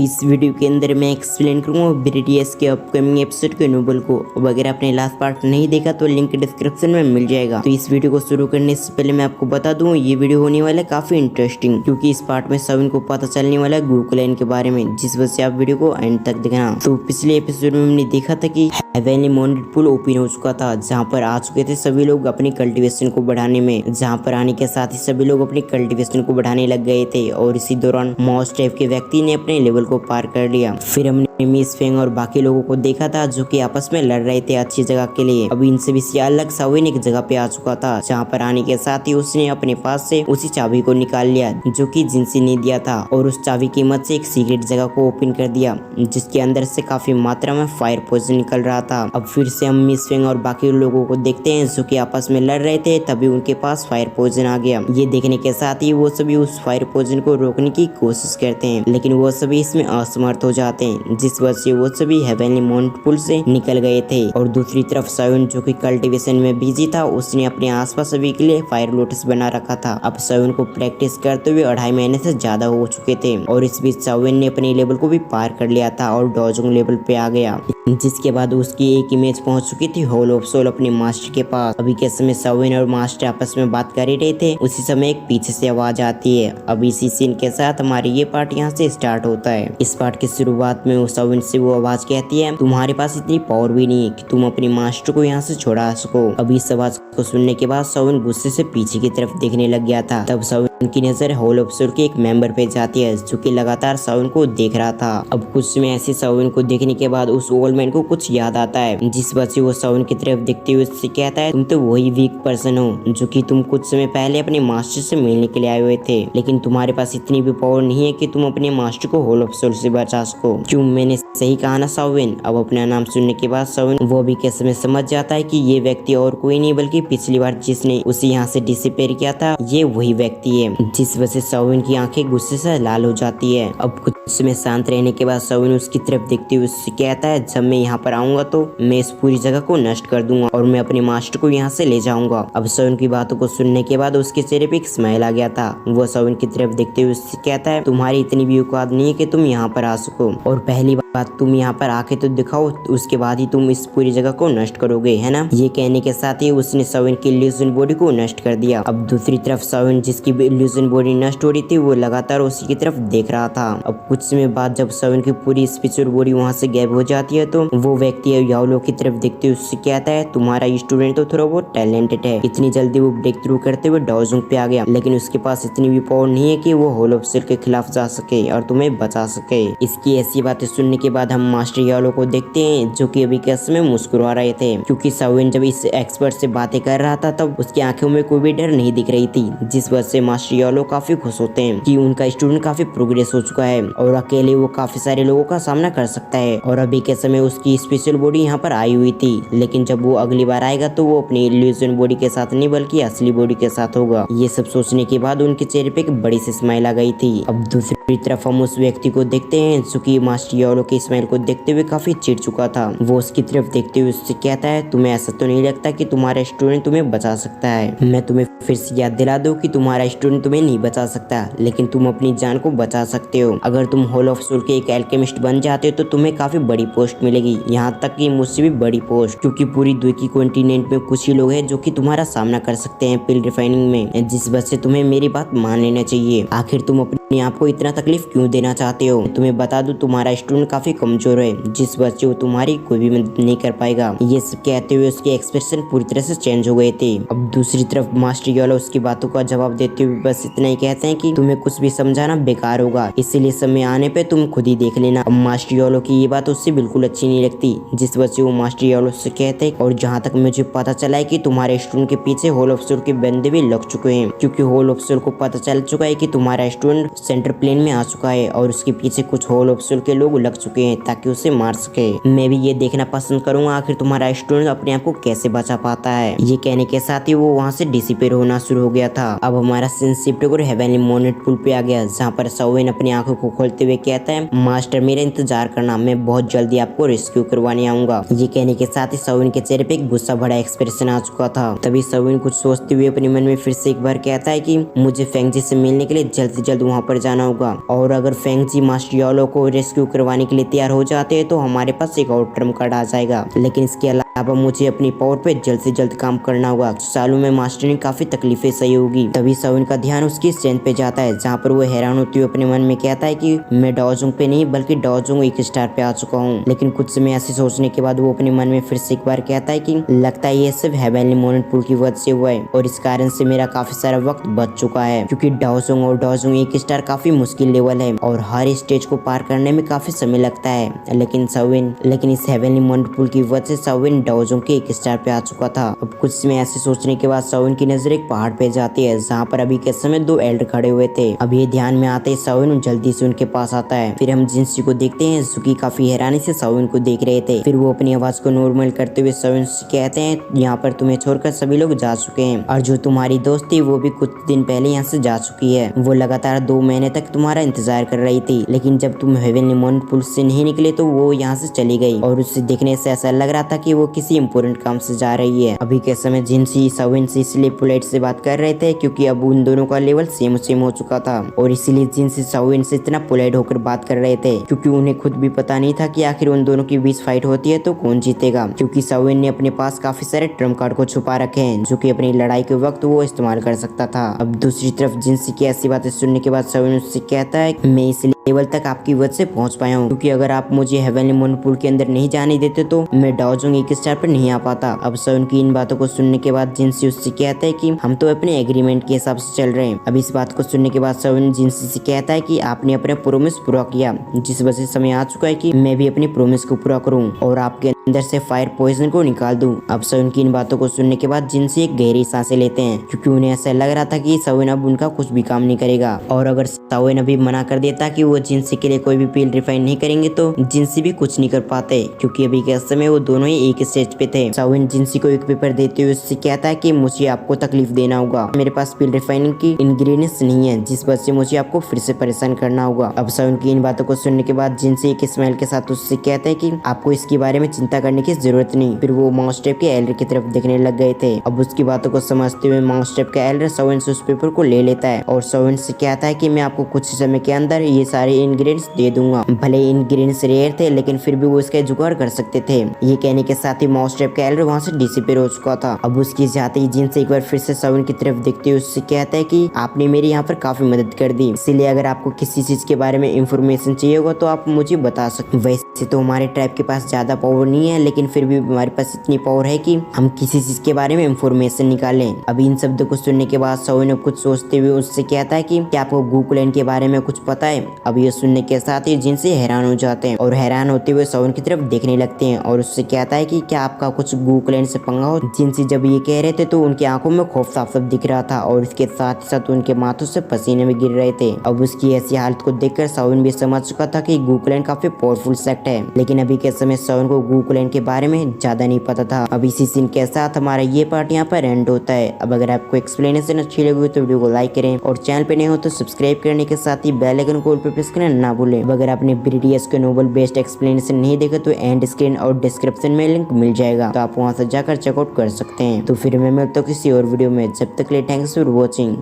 तो इस वीडियो के अंदर मैं एक्सप्लेन करूंगा BTS के अपकमिंग एपिसोड के नोबल को। अब अगर आपने लास्ट पार्ट नहीं देखा तो लिंक डिस्क्रिप्शन में मिल जाएगा। तो इस वीडियो को शुरू करने से पहले मैं आपको बता दूं ये वीडियो होने वाला है काफी इंटरेस्टिंग, क्योंकि इस पार्ट में सविन को पता चलने वाला है गोकुलैंड के बारे में, जिस वजह से आप वीडियो को एंड तक देखना। तो पिछले एपिसोड में हमने देखा था कि हेवनली मॉन्टेड पूल ओपन हो चुका था, जहाँ पर आ चुके थे सभी लोग अपनी कल्टीवेशन को बढ़ाने में। जहाँ पर आने के साथ ही सभी लोग अपनी कल्टीवेशन को बढ़ाने लग गए थे और इसी दौरान मॉस टाइप के व्यक्ति ने अपने लेवल को पार कर लिया। फिर हमने मिस फेंग और बाकी लोगों को देखा था जो कि आपस में लड़ रहे थे अच्छी जगह के लिए। अब इनसे भी अलग सविन एक जगह पे आ चुका था, जहाँ पर आने के साथ ही उसने अपने पास से उसी चाबी को निकाल लिया जो कि जिनसी ने दिया था, और उस चाबी की मदद से एक सीक्रेट जगह को ओपन कर दिया जिसके अंदर से काफी मात्रा में फायर पॉइजन निकल रहा था। अब फिर से हम मिस फेंग और बाकी लोगों को देखते हैं जो कि आपस में लड़ रहे थे, तभी उनके पास फायर पॉइजन आ गया। ये देखने के साथ ही वो सभी उस फायर पॉइजन को रोकने की कोशिश करते हैं, लेकिन वो सभी इसमें असमर्थ हो जाते हैं, जिस वजह से वो सभी हेवनली मॉन्टेड पूल से निकल गए थे। और दूसरी तरफ सविन जो कि कल्टीवेशन में बिजी था, उसने अपने आसपास सभी के लिए फायर लोटस बना रखा था। अब सविन को प्रैक्टिस करते हुए 2.5 महीने से ज्यादा हो चुके थे, और इस बीच सविन ने अपने लेवल को भी पार कर लिया था और डोजोंग लेवल पे आ गया, जिसके बाद उसकी एक इमेज पहुंच चुकी थी होल ऑफ सोल अपने मास्टर के पास। अभी के समय सविन और मास्टर आपस में बात कर ही रहे थे, उसी समय एक पीछे से आवाज आती है। अब इसी सीन के साथ हमारी ये पार्ट यहाँ से स्टार्ट होता है। इस पार्ट की शुरुआत में सविन से वो आवाज कहती है, तुम्हारे पास इतनी पावर भी नहीं है कि तुम अपने मास्टर को यहाँ से छुड़ा सको। अब इस आवाज को सुनने के बाद सविन गुस्से से पीछे की तरफ देखने लग गया था। तब सविन की नजर होल ऑफ सोल के एक मेंबर पे जाती है जो कि लगातार सविन को देख रहा था। अब कुछ समय ऐसे सविन को देखने के बाद उस ओल्ड मैन को कुछ याद आता है, जिस वजह से वो सविन की तरफ देखते हुए उससे कहता है, तुम तो वही वीक पर्सन हो जो कि तुम कुछ समय पहले अपने मास्टर से मिलने के लिए आए हुए थे, लेकिन तुम्हारे पास इतनी भी पावर नहीं है कि तुम अपने मास्टर को होल ऑफ सोल से बचा सको। क्यों, मैंने सही कहा ना सविन? अब अपना नाम सुनने के बाद सविन वो भी कैसे में समझ जाता है कि ये व्यक्ति और कोई नहीं बल्कि पिछली बार जिसने उसे यहाँ से डिसअपीयर किया था, ये वही व्यक्ति है, जिस वजह से सविन की आंखें गुस्से से लाल हो जाती है। अब कुछ समय शांत रहने के बाद सविन उसकी तरफ देखते हुए उससे कहता है, जब मैं यहाँ पर आऊंगा तो मैं इस पूरी जगह को नष्ट कर दूंगा और मैं अपने मास्टर को यहाँ से ले जाऊंगा। अब सविन की बातों को सुनने के बाद उसके चेहरे पे एक स्माइल आ गया था। वो सविन की तरफ देखते हुए उससे कहता है, तुम्हारी इतनी भी औकात नहीं है कि तुम यहाँ पर आ सको, और पहली बात तुम यहाँ पर आके तो दिखाओ, उसके बाद ही तुम इस पूरी जगह को नष्ट करोगे, है ना? ये कहने के साथ ही उसने सविन की इल्यूजन बॉडी को नष्ट कर दिया। अब दूसरी तरफ सविन जिसकी इल्यूजन बॉडी नष्ट हो रही थी, वो लगातार उसी की तरफ देख रहा था। अब कुछ समय बाद जब सविन की पूरी स्पिरिचुअल बॉडी वहाँ से गायब हो जाती है, तो वो व्यक्ति याओलो की तरफ देखते हुए उससे कहता है, तुम्हारा स्टूडेंट तो थोड़ा बहुत टैलेंटेड है, इतनी जल्दी वो ब्रेक थ्रू करते हुए डोजोंग पे आ गया, लेकिन उसके पास इतनी भी पावर नहीं है कि वो होल ऑफ सोल के खिलाफ जा सके और तुम्हें बचा सके। इसकी ऐसी बातें सुनने के बाद हम मास्टर याओलो को देखते हैं जो कि अभी के समय मुस्कुरा रहे थे, क्योंकि सविन जब इस एक्सपर्ट से बातें कर रहा था तब उसकी आंखों में कोई भी डर नहीं दिख रही थी, जिस वजह से मास्टर याओलो काफी खुश होते हैं कि उनका स्टूडेंट काफी प्रोग्रेस हो चुका है और अकेले वो काफी सारे लोगों का सामना कर सकता है। और अभी के समय उसकी स्पेशल बॉडी यहाँ पर आई हुई थी, लेकिन जब वो अगली बार आएगा तो वो अपनी इल्यूजन बॉडी के साथ नहीं बल्कि असली बॉडी के साथ होगा। ये सब सोचने के बाद उनके चेहरे पे एक बड़ी सी स्माइल आ गई थी। अब दूसरी तरफ हम उस व्यक्ति को देखते हैं जो कि मास्टर याओलो की स्माइल को देखते हुए काफी चिढ़ चुका था। वो उसकी तरफ देखते हुए उससे कहता है, तुम्हें ऐसा तो नहीं लगता कि तुम्हारा स्टूडेंट तुम्हें बचा सकता है? मैं तुम्हें फिर से याद दिला दूं कि तुम्हारा स्टूडेंट तुम्हें नहीं बचा सकता, लेकिन तुम अपनी जान को बचा सकते हो। अगर तुम होल ऑफ सोल के एक एल्केमिस्ट बन जाते हो तो तुम्हें काफी बड़ी पोस्ट मिलेगी, यहाँ तक कि मुझसे भी बड़ी पोस्ट, क्योंकि पूरी द्वीपी कॉन्टिनेंट में कुछ ही लोग हैं जो कि तुम्हारा सामना कर सकते हैं पिल रिफाइनिंग में, जिस वजह से तुम्हें मेरी बात मान लेना चाहिए। आखिर तुम अपने आप को इतना तकलीफ क्यों देना चाहते हो? तुम्हें बता दूं तुम्हारा स्टूडेंट काफी कमजोर है, जिस वजह से वो तुम्हारी कोई भी मदद नहीं कर पाएगा। ये सब कहते हुए उसके एक्सप्रेशन पूरी तरह से चेंज हो गए थे। अब दूसरी तरफ मास्टर याओलो उसकी बातों का जवाब देते हुए बस इतना ही कहते हैं कि तुम्हें कुछ भी समझाना बेकार होगा, इसीलिए समय आने पे तुम खुद ही देख लेना। अब मास्टर याओलो की ये बात उससे बिल्कुल अच्छी नहीं लगती, जिस वजह से वो मास्टर याओलो से कहते हैं, और जहाँ तक मुझे पता चला है कि तुम्हारे स्टूडेंट के पीछे होल ऑफ सोल के बंदे भी लग चुके हैं, क्योंकि होल ऑफ सोल को पता चल चुका है कि तुम्हारा स्टूडेंट सेंटर प्लेन में आ चुका है और उसके पीछे कुछ होल ऑफ सोल के लोग लग चुके हैं ताकि उसे मार सके। मैं भी ये देखना पसंद करूंगा आखिर तुम्हारा स्टूडेंट अपने आप को कैसे बचा पाता है। ये कहने के साथ ही वो वहाँ से डिसअपीयर होना शुरू हो गया था। अब हमारा सीन शिफ्ट होकर हेवनली मॉन्टेड पूल पे आ गया, जहाँ पर सविन अपनी आंखों को खोलते हुए कहता है, मास्टर मेरा इंतजार करना, मैं बहुत जल्दी आपको रेस्क्यू करवाने आऊंगा। ये कहने के साथ ही सविन के चेहरे पे एक गुस्सा भरा एक्सप्रेशन आ चुका था। तभी सविन कुछ सोचते हुए अपने मन में फिर से एक बार कहता है कि मुझे फेंगजी से मिलने के लिए जल्द से जल्द वहाँ पर जाना होगा। और अगर फेंग जी मास्टर यालो को रेस्क्यू करवाने के लिए तैयार हो जाते हैं तो हमारे पास एक और ट्रम्प कार्ड आ जाएगा। लेकिन इसके अलावा मुझे अपनी पावर पे जल्द से जल्द काम करना होगा। सालों में मास्टर ने काफी तकलीफें सही होगी। तभी साविन का ध्यान उसकी स्ट्रेंथ पे जाता है, जहाँ पर वो हैरान होती हुई अपने मन में कहता है कि मैं डाओजुंग पे नहीं बल्कि डाओजुंग एक स्टार पे आ चुका हूँ। लेकिन कुछ समय ऐसे सोचने के बाद वो अपने मन में फिर से एक बार कहता है कि लगता है ये सिर्फ हेवनली मोमेंट पूल की वजह से हुआ है और इस कारण से मेरा काफी सारा वक्त बच चुका है, क्योंकि डाओजुंग और डाओजुंग एक स्टार काफी मुश्किल लेवल है और हर स्टेज को पार करने में काफी समय लगता है। लेकिन इस हेवनली मोमेंट पूल की वजह से साविन डाओजुंग के एक स्टार पे आ चुका था। अब कुछ समय ऐसे सोचने के बाद साविन की नजर एक पहाड़ पे जाती है, जहाँ पर अभी के समय दो एल्डर खड़े हुए थे। अब ये ध्यान में आते ही साविन जल्दी से उनके पास आता है। फिर हम जिनसी को देखते हैं, जुकी काफी हैरानी से साविन को देख रहे थे। फिर वो अपनी आवाज को नॉर्मल करते हुए साविन से कहते हैं यहाँ पर तुम्हें छोड़कर सभी लोग जा चुके हैं और जो तुम्हारी दोस्त थी वो भी कुछ दिन पहले यहाँ से जा चुकी है। वो लगातार 2 महीने तक तुम्हारा इंतजार कर रही थी, लेकिन जब तुम हेवनली मोमेंट पूल से नहीं निकले तो वो यहाँ से चली गई और उसे देखने से ऐसा लग रहा था कि वो किसी इम्पोर्टेंट काम से जा रही है। अभी के समय जिनसी साविन से इसलिए पोलाइट से बात कर रहे थे क्योंकि अब उन दोनों का लेवल सेम हो चुका था और इसीलिए जिनसी साविन से इतना पोलाइट होकर बात कर रहे थे, क्योंकि उन्हें खुद भी पता नहीं था कि आखिर उन दोनों के बीच फाइट होती है तो कौन जीतेगा। क्योंकि साविन ने अपने पास काफी सारे ट्रम्प कार्ड को छुपा रखे हैं जो कि अपनी लड़ाई के वक्त वो इस्तेमाल कर सकता था। अब दूसरी तरफ जिनसी की ऐसी बातें सुनने के बाद साविन उससे कहता है मैं इस लेवल तक आपकी वजह से पहुंच पाया हूँ, क्योंकि अगर आप मुझे हेवनली मोमेंट पूल के अंदर नहीं जाने देते तो मैं डाओजुंग एक स्टार पर नहीं आ पाता। अब साविन की इन बातों को सुनने के बाद जिनसी उससे कहता है कि हम तो अपने एग्रीमेंट के हिसाब से चल रहे हैं। अब इस बात को सुनने के बाद साविन जिनसी से कहता है कि आपने अपने प्रोमिस पूरा किया, जिस वजह से समय आ चुका है कि मैं भी अपनी प्रोमिस को पूरा करूँ और आपके अंदर से फायर पॉइजन को निकाल दूं। अब साविन की इन बातों को सुनने के बाद जिनसी एक गहरी सांसें लेते हैं, क्योंकि उन्हें ऐसा लग रहा था कि साविन अब उनका कुछ भी काम नहीं करेगा और अगर साविन अभी मना कर देता कि वो जिनसी के लिए कोई भी पील रिफाइन नहीं करेंगे तो जिनसी भी कुछ नहीं कर पाते, क्योंकि अभी के समय वो दोनों ही एक स्टेज पे थे। साविन जिनसी को एक पेपर देते हुए उससे कहता है कि मुझे आपको तकलीफ देना होगा, मेरे पास पील रिफाइनिंग की इंग्रेडिएंट्स नहीं है, जिस वजह से मुझे आपको फिर से परेशान करना होगा। अब साविन की इन बातों को सुनने के बाद जिनसी एक स्माइल के साथ उससे कहते हैं कि आपको इसके बारे में चिंता करने की जरूरत नहीं। फिर वो माउसटेप के एल्डर की तरफ देखने लग गए थे। अब उसकी बातों को समझते हुए माउसटेप का एल्डर साविन से उस पेपर को ले लेता है और साविन से कहता है कि मैं आपको कुछ समय के अंदर ये सारे इंग्रेडिएंट्स दे दूंगा। भले इंग्रेडिएंट्स रेयर थे लेकिन फिर भी वो इसका जुगाड़ कर सकते थे। ये कहने के साथ ही माउसटेप का एल्डर वहाँ से डिसअपीयर हो चुका था। अब उसकी जाते ही जिनसे एक बार फिर से साविन की तरफ देखते हुए उससे कहता है कि आपने मेरी यहाँ पर काफी मदद कर दी, इसीलिए अगर आपको किसी चीज के बारे में इंफॉर्मेशन चाहिए होगा तो आप मुझे बता सकते। वैसे तो हमारे ट्राइब के पास ज्यादा पावर नहीं है, लेकिन फिर भी हमारे पास इतनी पावर है कि हम किसी चीज के बारे में इंफॉर्मेशन निकालें। अब इन शब्दों को सुनने के बाद साविन कुछ सोचते हुए उससे कहता है कि क्या आपको गोकुलैंड के बारे में कुछ पता है। अब ये सुनने के साथ ही जिनसे हैरान हो जाते हैं और हैरान होते हुए साविन की तरफ देखने लगते हैं और उससे कहता है कि क्या आपका कुछ गोकुलैंड से पंगा हो। जिनसे जब ये कह रहे थे तो उनकी आंखों में खौफ साफ साफ दिख रहा था और इसके साथ साथ उनके माथों से पसीने में गिर रहे थे। अब उसकी ऐसी हालत को देखकर साविन भी समझ चुका था कि गोकुलैंड काफी पावरफुल सेक्ट है, लेकिन अभी के समय साविन को गोकुलैंड के बारे में ज्यादा नहीं पता था। अब इसी सीन के साथ हमारा ये पार्ट यहाँ पर एंड होता है। अब अगर आपको एक्सप्लेनेशन अच्छी लगी तो वीडियो को लाइक करें और चैनल पे नए हो तो सब्सक्राइब करने के साथ ही बेल आइकन को ऑल पे प्रेस करना ना भूलें। अगर आपने BTS के नोबल बेस्ड एक्सप्लेनेशन नहीं देखा तो एंड स्क्रीन और डिस्क्रिप्शन में लिंक मिल जाएगा, तो आप वहाँ से जाकर चेकआउट कर सकते हैं। तो फिर मैं मिलता हूँ किसी और वीडियो में, जब तक के लिए थैंक्स फॉर वॉचिंग।